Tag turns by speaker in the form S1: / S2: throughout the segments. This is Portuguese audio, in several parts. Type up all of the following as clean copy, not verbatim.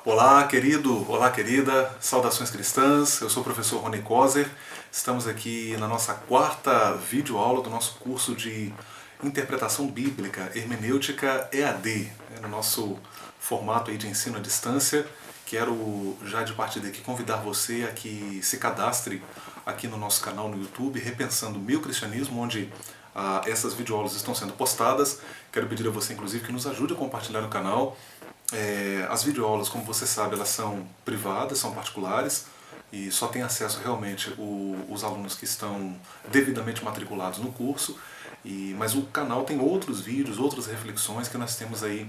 S1: Olá, querido, olá, querida, saudações cristãs, eu sou o professor Rony Kozer, estamos aqui na nossa quarta videoaula do nosso curso de Interpretação Bíblica, Hermenêutica EAD, no nosso formato aí de ensino à distância. Quero já de partida aqui convidar você a que se cadastre aqui no nosso canal no YouTube, Repensando o Meu Cristianismo, onde essas videoaulas estão sendo postadas. Quero pedir a você, inclusive, que nos ajude a compartilhar o canal. As videoaulas, como você sabe, elas são privadas, são particulares e só tem acesso realmente os alunos que estão devidamente matriculados no curso. Mas o canal tem outros vídeos, outras reflexões que nós temos aí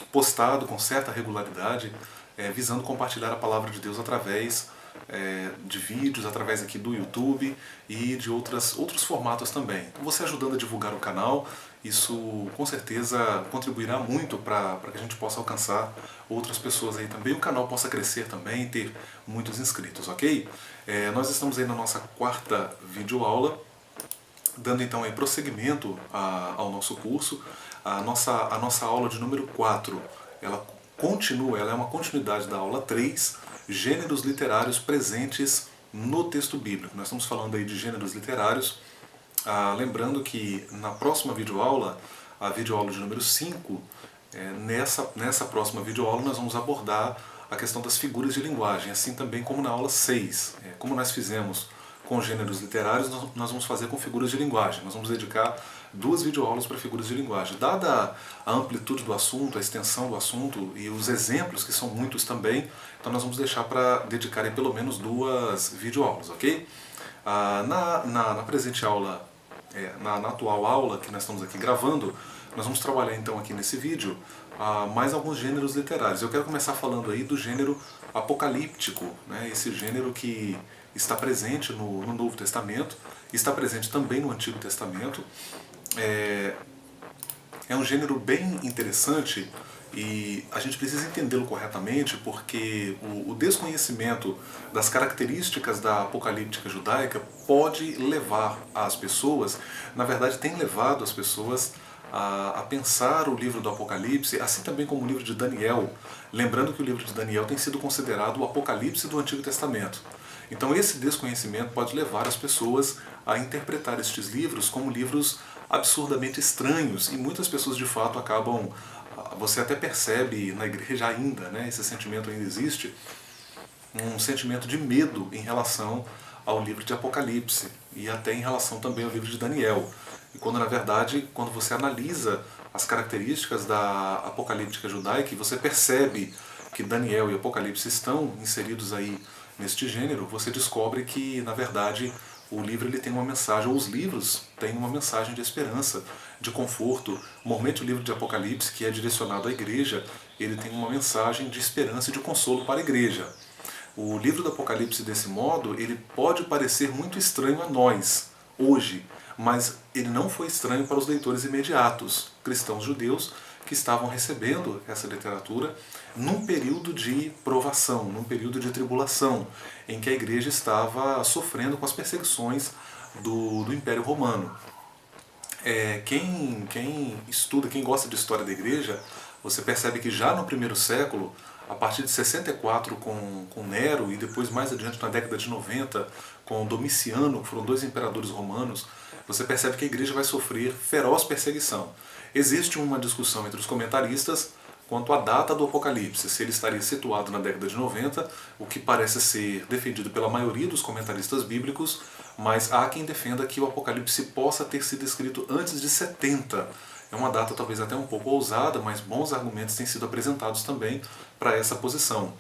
S1: postado com certa regularidade, visando compartilhar a palavra de Deus através de vídeos, através aqui do YouTube e de outros formatos também. Então, você ajudando a divulgar o canal, isso com certeza contribuirá muito para que a gente possa alcançar outras pessoas aí também, o canal possa crescer também e ter muitos inscritos, ok? Nós estamos aí na nossa quarta videoaula, dando então aí prosseguimento ao nosso curso. A nossa aula de número 4, ela é uma continuidade da aula 3, gêneros literários presentes no texto bíblico. Nós estamos falando aí de gêneros literários. Lembrando que na próxima videoaula, a videoaula de número 5, nessa próxima videoaula nós vamos abordar a questão das figuras de linguagem, assim também como na aula 6. Como nós fizemos com gêneros literários, nós vamos fazer com figuras de linguagem. Nós vamos dedicar 2 videoaulas para figuras de linguagem. Dada a amplitude do assunto, a extensão do assunto e os exemplos, que são muitos também, então nós vamos deixar para dedicar em pelo menos 2 videoaulas, ok? Na presente aula, na atual aula que nós estamos aqui gravando, nós vamos trabalhar então aqui nesse vídeo mais alguns gêneros literários. Eu quero começar falando aí do gênero apocalíptico, né? Esse gênero que está presente no Novo Testamento, está presente também no Antigo Testamento. É um gênero bem interessante e a gente precisa entendê-lo corretamente porque o desconhecimento das características da apocalíptica judaica pode levar as pessoas, na verdade tem levado as pessoas a pensar o livro do Apocalipse, assim também como o livro de Daniel, lembrando que o livro de Daniel tem sido considerado o Apocalipse do Antigo Testamento. Então esse desconhecimento pode levar as pessoas a interpretar estes livros como livros absurdamente estranhos e muitas pessoas de fato acabam, você até percebe na igreja ainda, né, esse sentimento ainda existe, um sentimento de medo em relação ao livro de Apocalipse e até em relação também ao livro de Daniel. E quando na verdade, quando você analisa as características da apocalíptica judaica e você percebe que Daniel e Apocalipse estão inseridos aí neste gênero, você descobre que, na verdade, o livro ele tem uma mensagem, ou os livros têm uma mensagem de esperança, de conforto. Normalmente o livro de Apocalipse, que é direcionado à igreja, ele tem uma mensagem de esperança e de consolo para a igreja. O livro do Apocalipse, desse modo, ele pode parecer muito estranho a nós, hoje, mas ele não foi estranho para os leitores imediatos, cristãos judeus, que estavam recebendo essa literatura num período de provação, num período de tribulação, em que a igreja estava sofrendo com as perseguições do Império Romano. Quem estuda, quem gosta de história da igreja, você percebe que já no primeiro século, a partir de 64 com Nero e depois mais adiante na década de 90 com Domiciano, que foram 2 imperadores romanos, você percebe que a igreja vai sofrer feroz perseguição. Existe uma discussão entre os comentaristas quanto à data do Apocalipse, se ele estaria situado na década de 90, o que parece ser defendido pela maioria dos comentaristas bíblicos, mas há quem defenda que o Apocalipse possa ter sido escrito antes de 70. É uma data talvez até um pouco ousada, mas bons argumentos têm sido apresentados também para essa posição.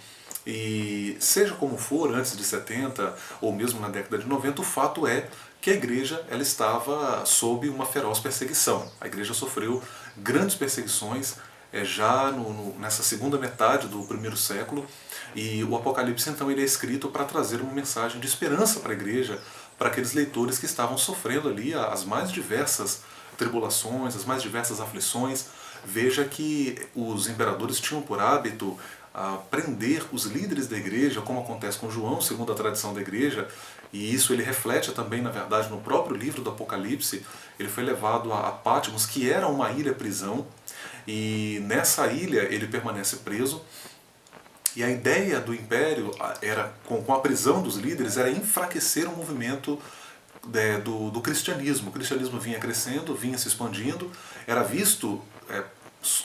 S1: E seja como for, antes de 70 ou mesmo na década de 90, o fato é que a igreja ela estava sob uma feroz perseguição. A igreja sofreu grandes perseguições já nessa segunda metade do primeiro século, e o Apocalipse então ele é escrito para trazer uma mensagem de esperança para a igreja, para aqueles leitores que estavam sofrendo ali as mais diversas tribulações, as mais diversas aflições. Veja que os imperadores tinham por hábito prender os líderes da igreja, como acontece com João, segundo a tradição da igreja, e isso ele reflete também, na verdade, no próprio livro do Apocalipse. Ele foi levado a Patmos, que era uma ilha-prisão, e nessa ilha ele permanece preso, E a ideia do império era, com a prisão dos líderes, era enfraquecer o movimento do cristianismo. O cristianismo vinha crescendo, vinha se expandindo, era visto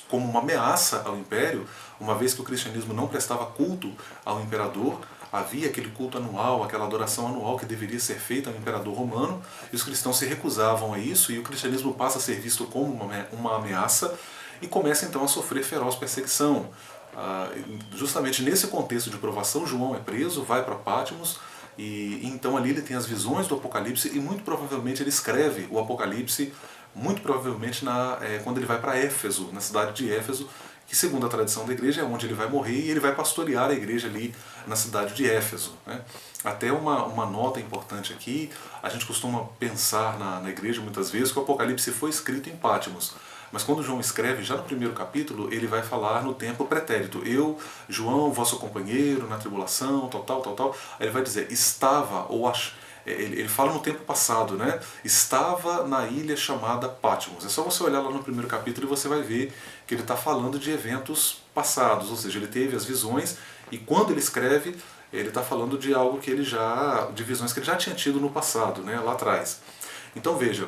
S1: como uma ameaça ao império, uma vez que o cristianismo não prestava culto ao imperador. Havia aquele culto anual, aquela adoração anual que deveria ser feita ao imperador romano, e os cristãos se recusavam a isso, e o cristianismo passa a ser visto como uma ameaça, e começa então a sofrer feroz perseguição. Justamente nesse contexto de provação, João é preso, vai para Patmos, e então ali ele tem as visões do Apocalipse, e muito provavelmente ele escreve o Apocalipse, muito provavelmente quando ele vai para Éfeso, na cidade de Éfeso, que segundo a tradição da igreja é onde ele vai morrer, e ele vai pastorear a igreja ali na cidade de Éfeso, né? Até uma nota importante aqui, a gente costuma pensar na igreja muitas vezes que o Apocalipse foi escrito em Patmos, mas quando João escreve, já no primeiro capítulo, ele vai falar no tempo pretérito. Eu, João, vosso companheiro, na tribulação, tal. Aí ele vai dizer, estava, ele fala no tempo passado, né? Estava na ilha chamada Patmos. É só você olhar lá no primeiro capítulo e você vai ver que ele está falando de eventos passados, ou seja, ele teve as visões, e quando ele escreve, ele está falando de algo que de visões que ele já tinha tido no passado, né? Lá atrás. Então veja,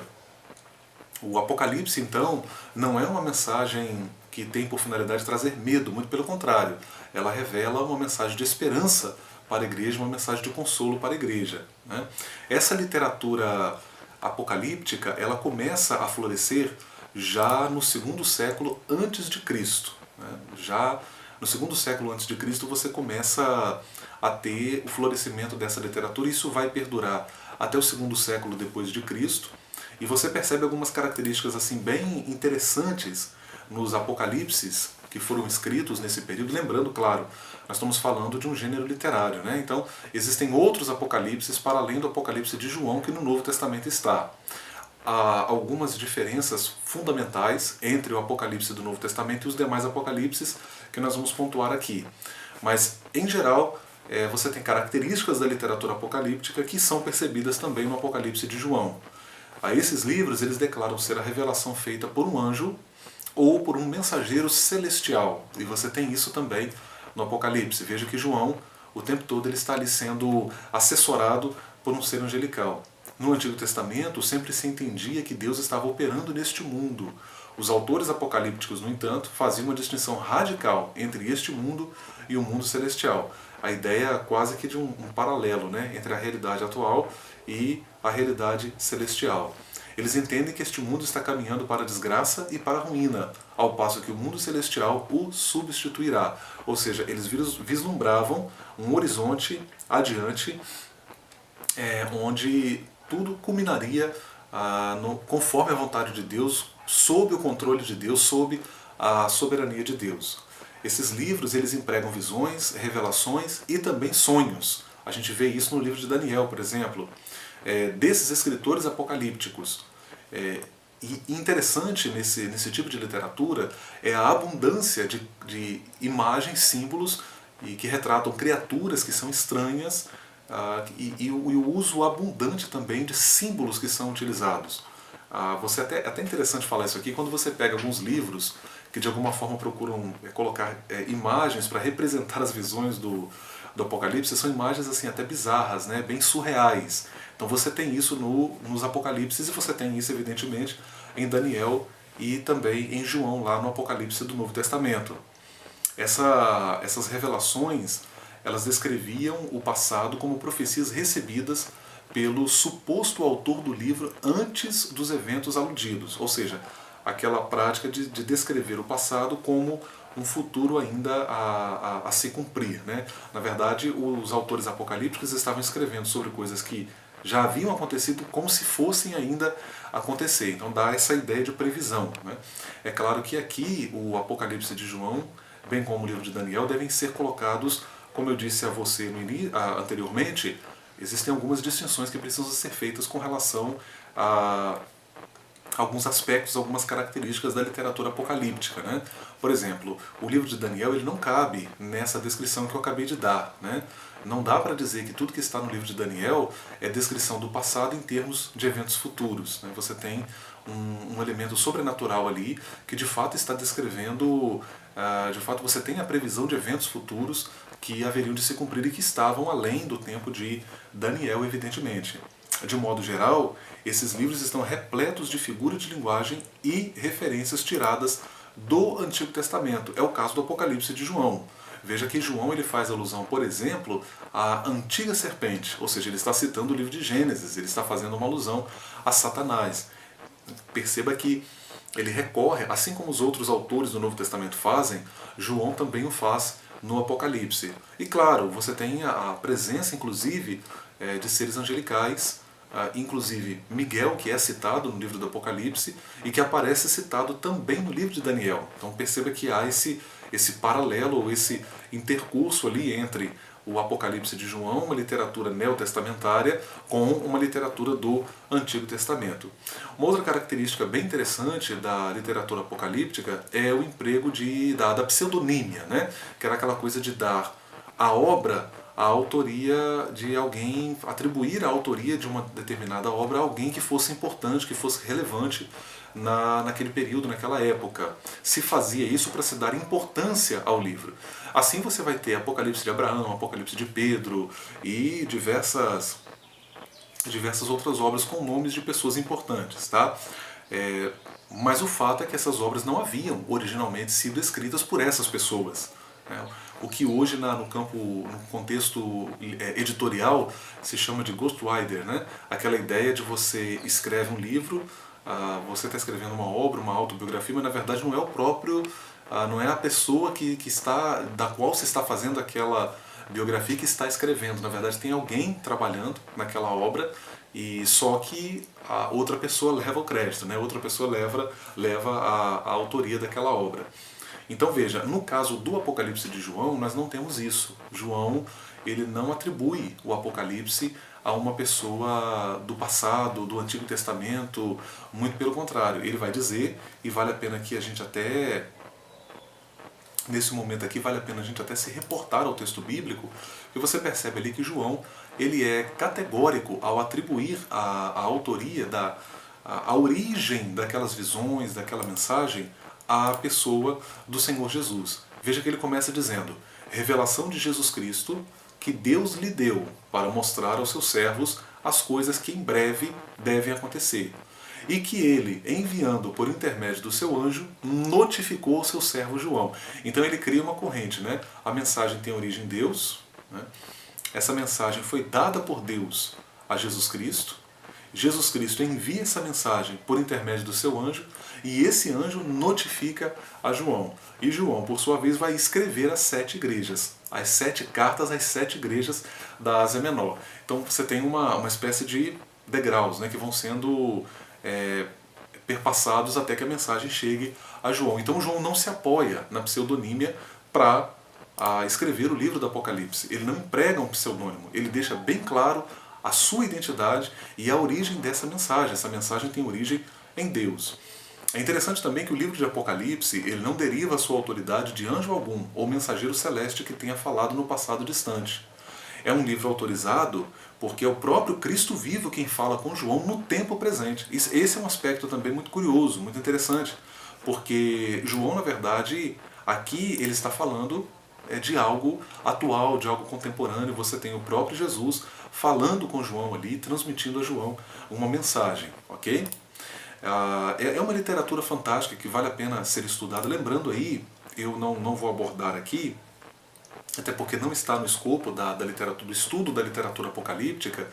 S1: o Apocalipse, então, não é uma mensagem que tem por finalidade trazer medo, muito pelo contrário. Ela revela uma mensagem de esperança para a igreja, uma mensagem de consolo para a igreja, né? Essa literatura apocalíptica, ela começa a florescer já no segundo século antes de Cristo, né? Já no segundo século antes de Cristo você começa a ter o florescimento dessa literatura, e isso vai perdurar até o segundo século depois de Cristo. E você percebe algumas características assim bem interessantes nos apocalipses que foram escritos nesse período. Lembrando, claro, nós estamos falando de um gênero literário, né? Então existem outros apocalipses para além do Apocalipse de João que no Novo Testamento está. Há algumas diferenças fundamentais entre o Apocalipse do Novo Testamento e os demais apocalipses que nós vamos pontuar aqui. Mas, em geral, você tem características da literatura apocalíptica que são percebidas também no Apocalipse de João. Esses livros eles declaram ser a revelação feita por um anjo ou por um mensageiro celestial. E você tem isso também no Apocalipse. Veja que João, o tempo todo, ele está ali sendo assessorado por um ser angelical. No Antigo Testamento, sempre se entendia que Deus estava operando neste mundo. Os autores apocalípticos, no entanto, faziam uma distinção radical entre este mundo e o mundo celestial. A ideia quase que de um paralelo, né, entre a realidade atual e a realidade celestial. Eles entendem que este mundo está caminhando para a desgraça e para a ruína, ao passo que o mundo celestial o substituirá. Ou seja, eles vislumbravam um horizonte adiante, onde tudo culminaria conforme a vontade de Deus, sob o controle de Deus, sob a soberania de Deus. Esses livros eles empregam visões, revelações e também sonhos. A gente vê isso no livro de Daniel, por exemplo, desses escritores apocalípticos. E interessante nesse tipo de literatura é a abundância de imagens, símbolos, e que retratam criaturas que são estranhas, e o uso abundante também de símbolos que são utilizados. É até interessante falar isso aqui, quando você pega alguns livros que de alguma forma procuram colocar imagens para representar as visões do Apocalipse, são imagens assim até bizarras, né, bem surreais. Então você tem isso nos Apocalipses, e você tem isso evidentemente em Daniel e também em João, lá no Apocalipse do Novo Testamento. Essas revelações, elas descreviam o passado como profecias recebidas pelo suposto autor do livro antes dos eventos aludidos, ou seja, aquela prática de descrever o passado como um futuro ainda a se cumprir, né? Na verdade, os autores apocalípticos estavam escrevendo sobre coisas que já haviam acontecido como se fossem ainda acontecer. Então dá essa ideia de previsão, né? É claro que aqui o Apocalipse de João, bem como o livro de Daniel, devem ser colocados, como eu disse a você anteriormente, existem algumas distinções que precisam ser feitas com relação a alguns aspectos, algumas características da literatura apocalíptica, né? Por exemplo, o livro de Daniel ele não cabe nessa descrição que eu acabei de dar, né? Não dá para dizer que tudo que está no livro de Daniel é descrição do passado em termos de eventos futuros, né? Você tem um elemento sobrenatural ali que de fato está descrevendo De fato, você tem a previsão de eventos futuros que haveriam de se cumprir e que estavam além do tempo de Daniel, evidentemente. De modo geral, esses livros estão repletos de figuras de linguagem e referências tiradas do Antigo Testamento. É o caso do Apocalipse de João. Veja que João ele faz alusão, por exemplo, à antiga serpente, ou seja, ele está citando o livro de Gênesis, ele está fazendo uma alusão a Satanás. Perceba que ele recorre, assim como os outros autores do Novo Testamento fazem, João também o faz no Apocalipse. E claro, você tem a presença, inclusive, de seres angelicais, inclusive Miguel, que é citado no livro do Apocalipse, e que aparece citado também no livro de Daniel. Então perceba que há esse paralelo, esse intercurso ali entre o Apocalipse de João, uma literatura neotestamentária, com uma literatura do Antigo Testamento. Uma outra característica bem interessante da literatura apocalíptica é o emprego da pseudonímia, né? Que era aquela coisa de dar à obra a autoria de alguém, atribuir a autoria de uma determinada obra a alguém que fosse importante, que fosse relevante naquele período, naquela época. Se fazia isso para se dar importância ao livro. Assim você vai ter Apocalipse de Abraão, Apocalipse de Pedro e diversas outras obras com nomes de pessoas importantes, tá? Mas o fato é que essas obras não haviam originalmente sido escritas por essas pessoas. O que hoje no contexto editorial se chama de ghostwriter, né? Aquela ideia de você escreve um livro, você está escrevendo uma obra, uma autobiografia, mas na verdade não é o próprio, não é a pessoa da qual se está fazendo aquela biografia que está escrevendo. Na verdade tem alguém trabalhando naquela obra e só que a outra pessoa leva o crédito, né? Outra pessoa leva a autoria daquela obra. Então veja, no caso do Apocalipse de João, nós não temos isso. João, ele não atribui o Apocalipse a uma pessoa do passado, do Antigo Testamento, muito pelo contrário. Ele vai dizer, e vale a pena que a gente até, nesse momento aqui, vale a pena a gente até se reportar ao texto bíblico, que você percebe ali que João, ele é categórico ao atribuir a autoria, a origem daquelas visões, daquela mensagem, à pessoa do Senhor Jesus. Veja que ele começa dizendo: revelação de Jesus Cristo, que Deus lhe deu para mostrar aos seus servos as coisas que em breve devem acontecer. E que ele, enviando por intermédio do seu anjo, notificou ao seu servo João. Então ele cria uma corrente, né? A mensagem tem origem em Deus, né? Essa mensagem foi dada por Deus a Jesus Cristo. Jesus Cristo envia essa mensagem por intermédio do seu anjo e esse anjo notifica a João. E João, por sua vez, vai escrever as 7 igrejas, as 7 cartas às 7 igrejas da Ásia Menor. Então você tem uma espécie de degraus, né, que vão sendo perpassados até que a mensagem chegue a João. Então João não se apoia na pseudonímia para escrever o livro do Apocalipse. Ele não emprega um pseudônimo, ele deixa bem claro a sua identidade e a origem dessa mensagem. Essa mensagem tem origem em Deus. É interessante também que o livro de Apocalipse ele não deriva a sua autoridade de anjo algum ou mensageiro celeste que tenha falado no passado distante. É um livro autorizado porque é o próprio Cristo vivo quem fala com João no tempo presente. Esse é um aspecto também muito curioso, muito interessante, porque João, na verdade, aqui ele está falando de algo atual, de algo contemporâneo. Você tem o próprio Jesus falando com João ali, transmitindo a João uma mensagem, ok? É uma literatura fantástica que vale a pena ser estudada. Lembrando aí, eu não vou abordar aqui, até porque não está no escopo da literatura, do estudo da literatura apocalíptica,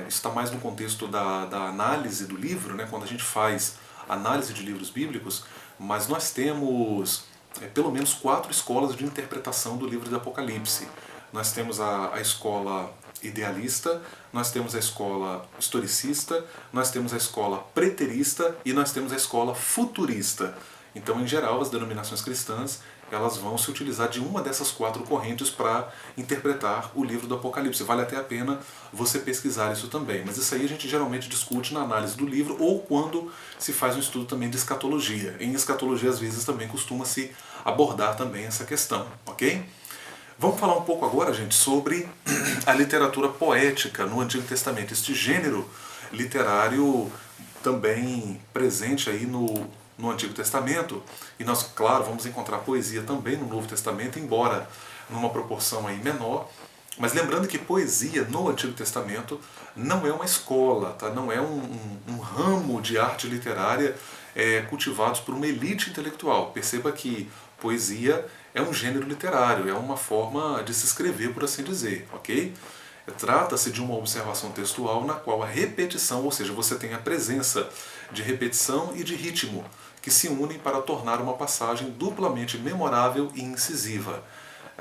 S1: está mais no contexto da análise do livro, né, quando a gente faz análise de livros bíblicos, mas nós temos pelo menos 4 escolas de interpretação do livro do Apocalipse. Nós temos a escola idealista, nós temos a escola historicista, nós temos a escola preterista e nós temos a escola futurista. Então, em geral, as denominações cristãs elas vão se utilizar de uma dessas 4 correntes para interpretar o livro do Apocalipse. Vale até a pena você pesquisar isso também. Mas isso aí a gente geralmente discute na análise do livro ou quando se faz um estudo também de escatologia. Em escatologia, às vezes, também costuma-se abordar também essa questão, ok? Vamos falar um pouco agora, gente, sobre a literatura poética no Antigo Testamento. Este gênero literário também presente aí no Antigo Testamento, e nós, claro, vamos encontrar poesia também no Novo Testamento, embora numa proporção aí menor, mas lembrando que poesia no Antigo Testamento não é uma escola, tá? Não é um ramo de arte literária cultivados por uma elite intelectual. Perceba que poesia é um gênero literário, é uma forma de se escrever, por assim dizer, ok? Trata-se de uma observação textual na qual a repetição, ou seja, você tem a presença de repetição e de ritmo, que se unem para tornar uma passagem duplamente memorável e incisiva.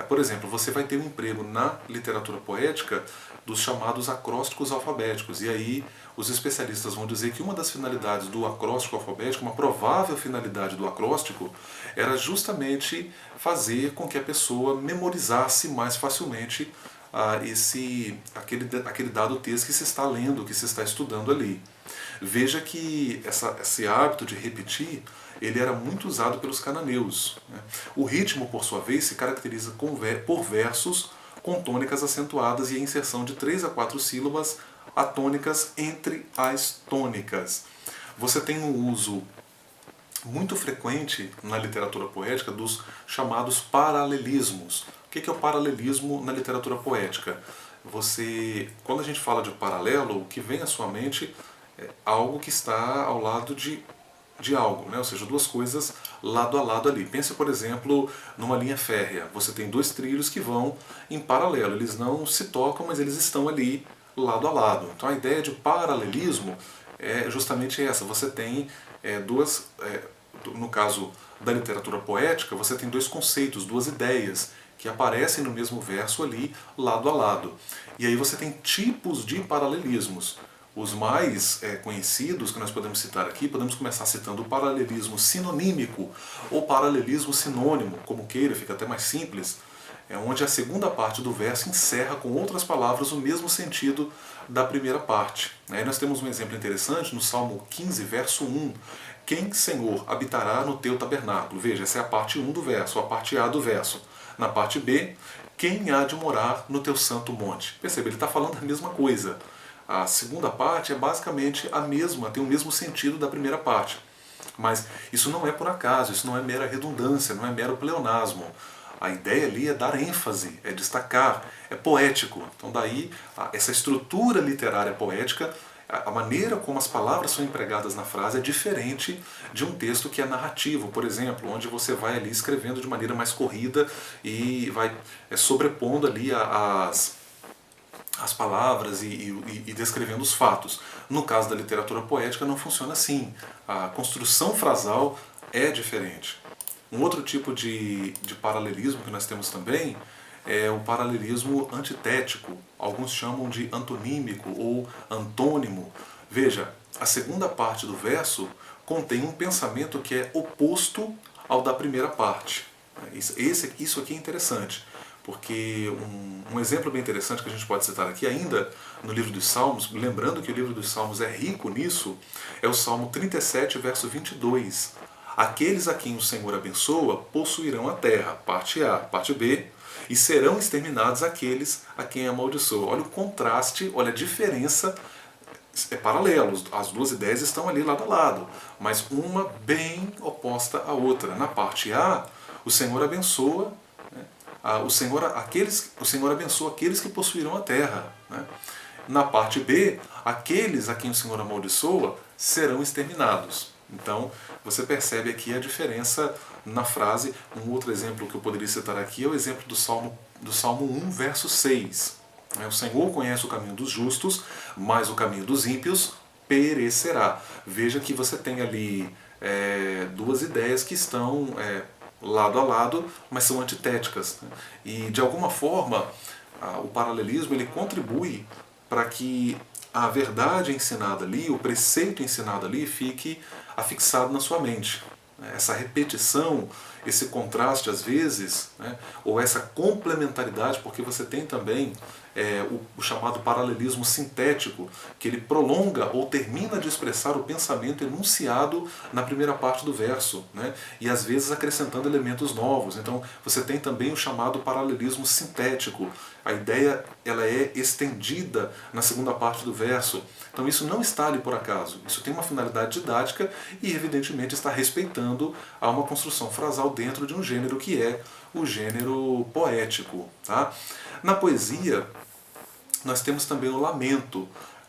S1: Por exemplo, você vai ter um emprego na literatura poética dos chamados acrósticos alfabéticos. E aí os especialistas vão dizer que uma das finalidades do acróstico alfabético, uma provável finalidade do acróstico, era justamente fazer com que a pessoa memorizasse mais facilmente aquele dado texto que se está lendo, que se está estudando ali. Veja que esse hábito de repetir ele era muito usado pelos cananeus. O ritmo, por sua vez, se caracteriza por versos com tônicas acentuadas e a inserção de 3 a 4 sílabas atônicas entre as tônicas. Você tem um uso muito frequente na literatura poética dos chamados paralelismos. O que é o paralelismo na literatura poética? Quando a gente fala de paralelo, o que vem à sua mente é algo que está ao lado de algo, né? Ou seja, duas coisas lado a lado ali. Pense, por exemplo, numa linha férrea. Você tem dois trilhos que vão em paralelo. Eles não se tocam, mas eles estão ali lado a lado. Então a ideia de paralelismo é justamente essa. Você tem no caso da literatura poética, você tem dois conceitos, duas ideias que aparecem no mesmo verso ali, lado a lado. E aí você tem tipos de paralelismos. Os mais conhecidos que nós podemos citar aqui, podemos começar citando o paralelismo sinonímico ou paralelismo sinônimo, como queira, fica até mais simples, onde a segunda parte do verso encerra com outras palavras o mesmo sentido da primeira parte. Aí nós temos um exemplo interessante no Salmo 15, verso 1. Quem, Senhor, habitará no teu tabernáculo? Veja, essa é a parte 1 do verso, a parte A do verso. Na parte B, quem há de morar no teu santo monte? Percebe, ele está falando a mesma coisa. A segunda parte é basicamente a mesma, tem o mesmo sentido da primeira parte. Mas isso não é por acaso, isso não é mera redundância, não é mero pleonasmo. A ideia ali é dar ênfase, é destacar, é poético. Então daí essa estrutura literária poética, a maneira como as palavras são empregadas na frase é diferente de um texto que é narrativo, por exemplo, onde você vai ali escrevendo de maneira mais corrida e vai sobrepondo ali as palavras e descrevendo os fatos. No caso da literatura poética não funciona assim. A construção frasal é diferente. Um outro tipo de paralelismo que nós temos também é o paralelismo antitético. Alguns chamam de antonímico ou antônimo. Veja, a segunda parte do verso contém um pensamento que é oposto ao da primeira parte. Isso aqui é interessante, porque um exemplo bem interessante que a gente pode citar aqui ainda no livro dos Salmos, lembrando que o livro dos Salmos é rico nisso, é o Salmo 37, verso 22. Aqueles a quem o Senhor abençoa possuirão a terra, parte A. Parte B, e serão exterminados aqueles a quem amaldiçoa. Olha o contraste, olha a diferença, é paralelo, as duas ideias estão ali lado a lado, mas uma bem oposta à outra. Na parte A, o Senhor abençoa, o Senhor abençoa aqueles que possuirão a terra. Na parte B, aqueles a quem o Senhor amaldiçoa serão exterminados. Então, você percebe aqui a diferença na frase. Um outro exemplo que eu poderia citar aqui é o exemplo do Salmo 1, verso 6. O Senhor conhece o caminho dos justos, mas o caminho dos ímpios perecerá. Veja que você tem ali duas ideias que estão lado a lado, mas são antitéticas. E, de alguma forma, o paralelismo ele contribui para que a verdade ensinada ali, o preceito ensinado ali, fique afixado na sua mente. Essa repetição, esse contraste às vezes, né, ou essa complementaridade, porque você tem também o chamado paralelismo sintético, que ele prolonga ou termina de expressar o pensamento enunciado na primeira parte do verso, né, e às vezes acrescentando elementos novos. Então você tem também o chamado paralelismo sintético. A ideia ela é estendida na segunda parte do verso. Então isso não está ali por acaso. Isso tem uma finalidade didática e evidentemente está respeitando a uma construção frasal dentro de um gênero que é o gênero poético. Tá? Na poesia, nós temos também o lamento.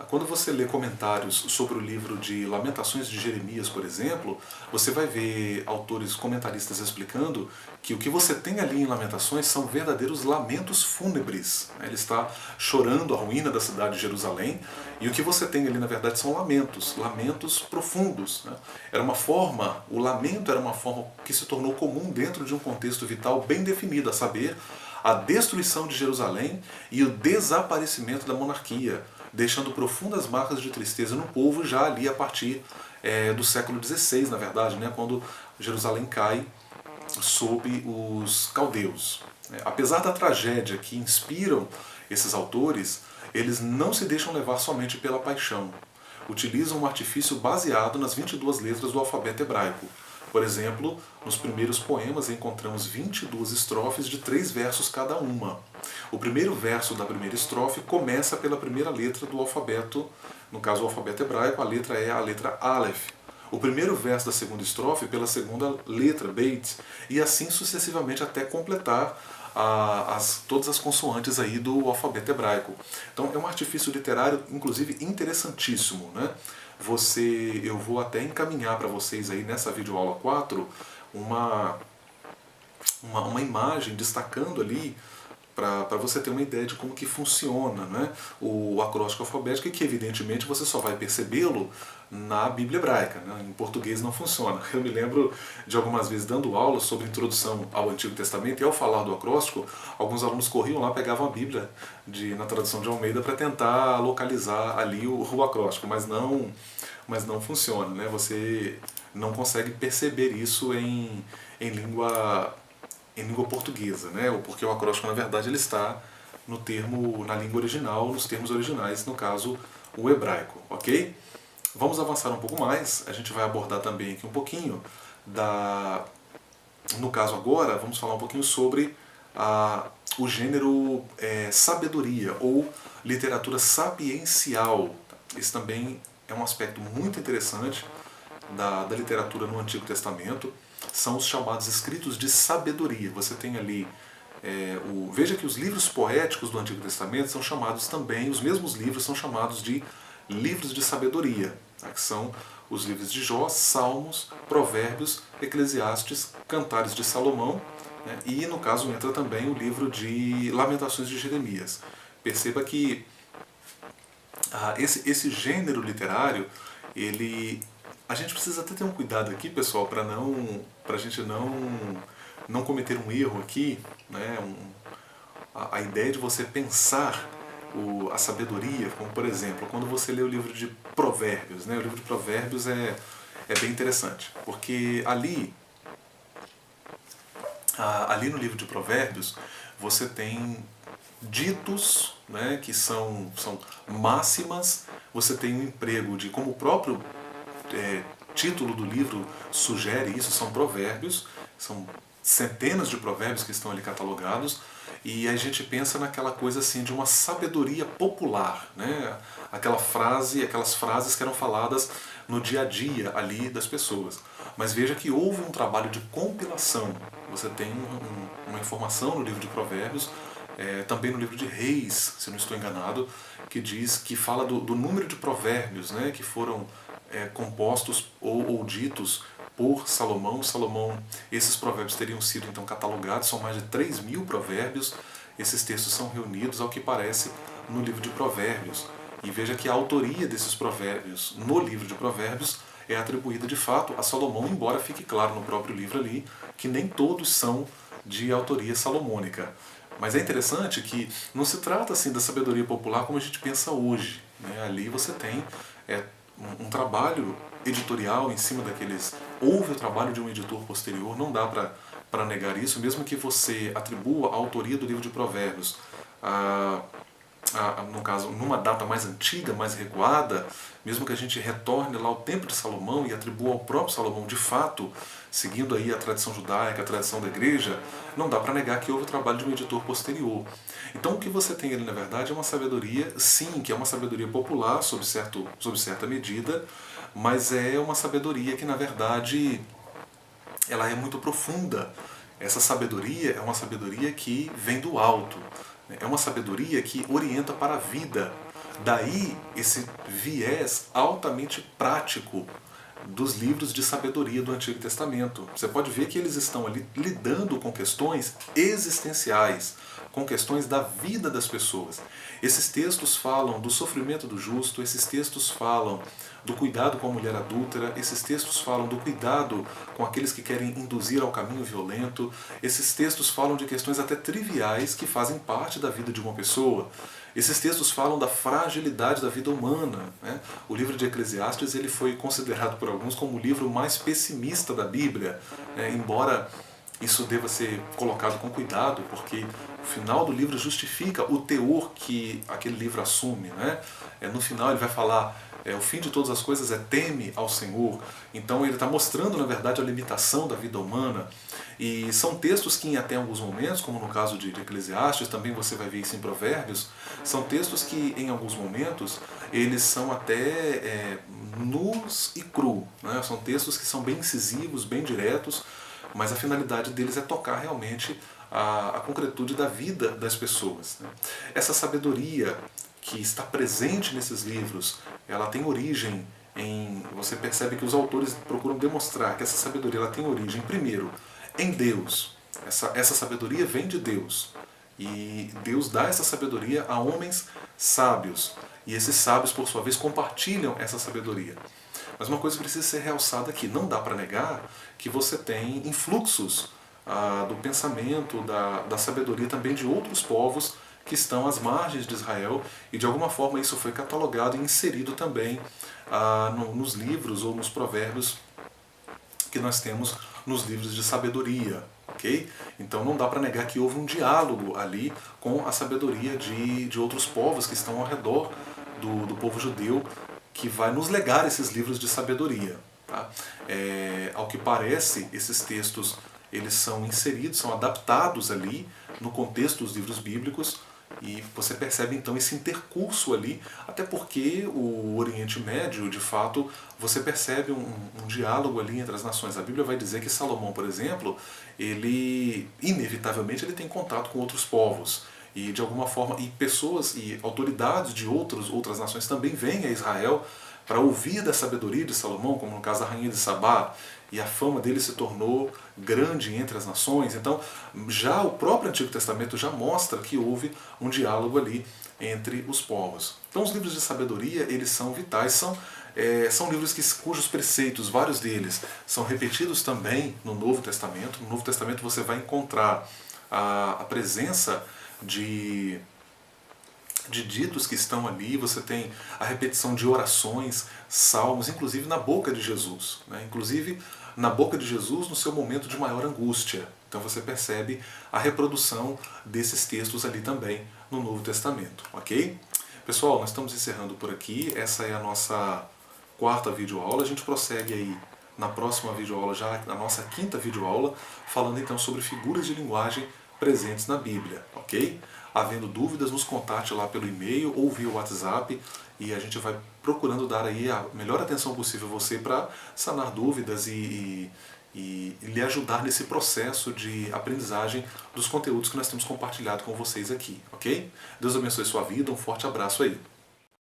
S1: Quando você lê comentários sobre o livro de Lamentações de Jeremias, por exemplo, você vai ver autores comentaristas explicando que o que você tem ali em Lamentações são verdadeiros lamentos fúnebres. Ele está chorando a ruína da cidade de Jerusalém, e o que você tem ali, na verdade, são lamentos profundos. Era uma forma, o lamento era uma forma que se tornou comum dentro de um contexto vital bem definido, a saber, a destruição de Jerusalém e o desaparecimento da monarquia, deixando profundas marcas de tristeza no povo já ali a partir do século XVI, na verdade, né, quando Jerusalém cai sob os caldeus. Apesar da tragédia que inspiram esses autores, eles não se deixam levar somente pela paixão. Utilizam um artifício baseado nas 22 letras do alfabeto hebraico. Por exemplo, nos primeiros poemas encontramos 22 estrofes de 3 versos cada uma. O primeiro verso da primeira estrofe começa pela primeira letra do alfabeto, no caso o alfabeto hebraico, a letra é a letra Aleph. O primeiro verso da segunda estrofe pela segunda letra, Beit, e assim sucessivamente até completar todas as consoantes aí do alfabeto hebraico. Então é um artifício literário, inclusive, interessantíssimo, né? Eu vou até encaminhar para vocês aí nessa videoaula 4 uma imagem destacando ali para você ter uma ideia de como que funciona, né, o acróstico alfabético, e que evidentemente você só vai percebê-lo na Bíblia hebraica, né? Em português não funciona. Eu me lembro de algumas vezes dando aula sobre introdução ao Antigo Testamento, e ao falar do acróstico, alguns alunos corriam lá, pegavam a Bíblia na tradução de Almeida para tentar localizar ali o acróstico, mas não funciona, né? Você não consegue perceber isso em língua portuguesa, né? Porque o acróstico, na verdade, ele está na língua original, nos termos originais, no caso, o hebraico, ok? Vamos avançar um pouco mais, a gente vai abordar também aqui um pouquinho no caso agora, vamos falar um pouquinho sobre o gênero sabedoria, ou literatura sapiencial. Esse também é um aspecto muito interessante da literatura no Antigo Testamento. São os chamados escritos de sabedoria. Você tem ali, veja que os livros poéticos do Antigo Testamento são chamados também, os mesmos livros são chamados de livros de sabedoria, tá? Que são os livros de Jó, Salmos, Provérbios, Eclesiastes, Cantares de Salomão, né? E no caso entra também o livro de Lamentações de Jeremias. Perceba que esse gênero literário, a gente precisa até ter um cuidado aqui, pessoal, para a gente não cometer um erro aqui, né? A ideia de você pensar a sabedoria, como por exemplo, quando você lê o livro de Provérbios, né? O livro de Provérbios é bem interessante, porque ali no livro de Provérbios você tem ditos, né, que são máximas, você tem um emprego de, como o próprio título do livro sugere isso, são provérbios, são centenas de provérbios que estão ali catalogados, e a gente pensa naquela coisa assim de uma sabedoria popular, né? Aquelas frases que eram faladas no dia a dia ali das pessoas. Mas veja que houve um trabalho de compilação. Você tem uma informação no livro de Provérbios, também no livro de Reis, se não estou enganado, que fala do número de provérbios, né, que foram compostos ou ditos por Salomão. Esses provérbios teriam sido então catalogados, são mais de 3.000 provérbios. Esses textos são reunidos, ao que parece, no livro de Provérbios. E veja que a autoria desses provérbios no livro de Provérbios é atribuída de fato a Salomão, embora fique claro no próprio livro ali que nem todos são de autoria salomônica. Mas é interessante que não se trata assim da sabedoria popular como a gente pensa hoje, né? Ali você tem um trabalho editorial em cima daqueles... Houve o trabalho de um editor posterior, não dá para para negar isso, mesmo que você atribua a autoria do livro de Provérbios no caso, numa data mais antiga, mais recuada, mesmo que a gente retorne lá ao tempo de Salomão e atribua ao próprio Salomão de fato, seguindo aí a tradição judaica, a tradição da igreja, não dá para negar que houve o trabalho de um editor posterior. Então o que você tem ali, na verdade, é uma sabedoria, sim, que é uma sabedoria popular, sob certa medida, mas é uma sabedoria que, na verdade, ela é muito profunda. Essa sabedoria é uma sabedoria que vem do alto. É uma sabedoria que orienta para a vida. Daí esse viés altamente prático dos livros de sabedoria do Antigo Testamento. Você pode ver que eles estão ali lidando com questões existenciais, com questões da vida das pessoas. Esses textos falam do sofrimento do justo, esses textos falam do cuidado com a mulher adúltera, esses textos falam do cuidado com aqueles que querem induzir ao caminho violento, esses textos falam de questões até triviais que fazem parte da vida de uma pessoa. Esses textos falam da fragilidade da vida humana. Né? O livro de Eclesiastes ele foi considerado por alguns como o livro mais pessimista da Bíblia, embora isso deva ser colocado com cuidado, porque o final do livro justifica o teor que aquele livro assume. Né? No final ele vai falar, o fim de todas as coisas é teme ao Senhor. Então ele está mostrando, na verdade, a limitação da vida humana. E são textos que, até alguns momentos, como no caso de Eclesiastes, também você vai ver isso em Provérbios, são textos que, em alguns momentos, eles são até nus e cru. Né? São textos que são bem incisivos, bem diretos, mas a finalidade deles é tocar realmente a concretude da vida das pessoas. Né? Essa sabedoria que está presente nesses livros, ela tem origem você percebe que os autores procuram demonstrar que essa sabedoria ela tem origem, primeiro, em Deus. Essa sabedoria vem de Deus. E Deus dá essa sabedoria a homens sábios. E esses sábios, por sua vez, compartilham essa sabedoria. Mas uma coisa precisa ser realçada aqui. Não dá para negar que você tem influxos do pensamento, da sabedoria também de outros povos que estão às margens de Israel, e de alguma forma isso foi catalogado e inserido também nos livros ou nos provérbios que nós temos nos livros de sabedoria. Okay? Então não dá para negar que houve um diálogo ali com a sabedoria de outros povos que estão ao redor do povo judeu, que vai nos legar esses livros de sabedoria. Tá? Ao que parece, esses textos eles são inseridos, são adaptados ali no contexto dos livros bíblicos, e você percebe então esse intercurso ali, até porque o Oriente Médio, de fato, você percebe um diálogo ali entre as nações. A Bíblia vai dizer que Salomão, por exemplo, ele inevitavelmente ele tem contato com outros povos. E de alguma forma, e pessoas e autoridades de outras nações também vêm a Israel para ouvir da sabedoria de Salomão, como no caso da rainha de Sabá, e a fama dele se tornou grande entre as nações. Então, já o próprio Antigo Testamento já mostra que houve um diálogo ali entre os povos. Então, os livros de sabedoria, eles são vitais, são livros cujos preceitos, vários deles, são repetidos também no Novo Testamento. No Novo Testamento você vai encontrar a presença de ditos que estão ali, você tem a repetição de orações, salmos, inclusive na boca de Jesus. Né? Inclusive na boca de Jesus no seu momento de maior angústia. Então você percebe a reprodução desses textos ali também no Novo Testamento. Ok? Pessoal, nós estamos encerrando por aqui. Essa é a nossa quarta videoaula. A gente prossegue aí na próxima videoaula, já na nossa quinta videoaula, falando então sobre figuras de linguagem presentes na Bíblia. Ok? Havendo dúvidas, nos contate lá pelo e-mail ou via WhatsApp, e a gente vai procurando dar aí a melhor atenção possível a você para sanar dúvidas e lhe ajudar nesse processo de aprendizagem dos conteúdos que nós temos compartilhado com vocês aqui, ok? Deus abençoe sua vida, um forte abraço aí.